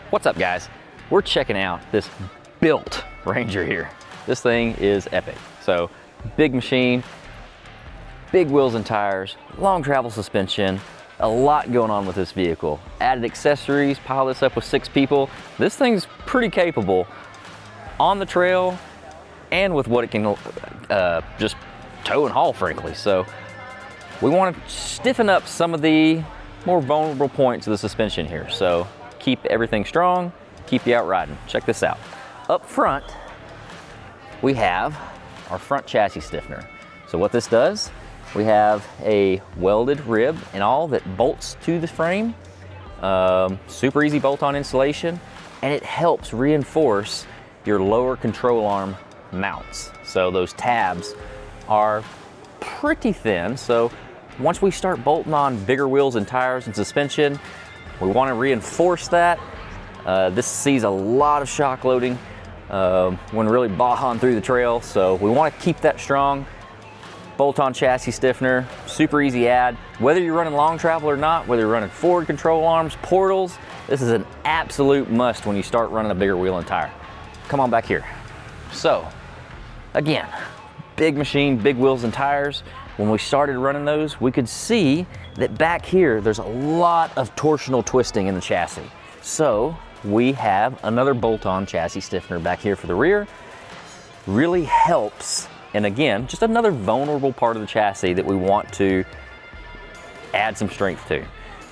What's up, guys? We're checking out this built Ranger here. This thing is epic. So big machine, big wheels and tires, long travel suspension, a lot going on with this vehicle. Added accessories, pile this up with 6 people. This thing's pretty capable on the trail and with what it can just tow and haul, frankly. So we want to stiffen up some of the more vulnerable points of the suspension here. So keep everything strong, keep you out riding. Check this out. Up front, we have our front chassis stiffener. So what this does, we have a welded rib and all that bolts to the frame. Super easy bolt-on installation, and it helps reinforce your lower control arm mounts. So those tabs are pretty thin. So once we start bolting on bigger wheels and tires and suspension, we want to reinforce that. This sees a lot of shock loading when really bawling through the trail, so we want to keep that strong. Bolt-on chassis stiffener, super easy add. Whether you're running long travel or not, whether you're running forward control arms, portals, this is an absolute must when you start running a bigger wheel and tire. Come on back here. So, again, big machine, big wheels and tires. When we started running those, we could see that back here, there's a lot of torsional twisting in the chassis. So we have another bolt-on chassis stiffener back here for the rear. Really helps, and again, just another vulnerable part of the chassis that we want to add some strength to.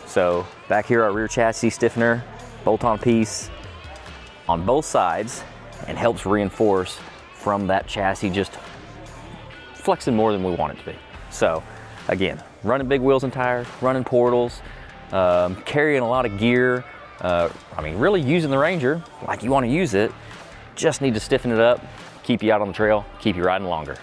So back here, our rear chassis stiffener, bolt-on piece on both sides, and helps reinforce from that chassis just flexing more than we want it to be. So again, running big wheels and tires, running portals, carrying a lot of gear. I mean, really using the Ranger like you want to use it. Just need to stiffen it up, keep you out on the trail, keep you riding longer.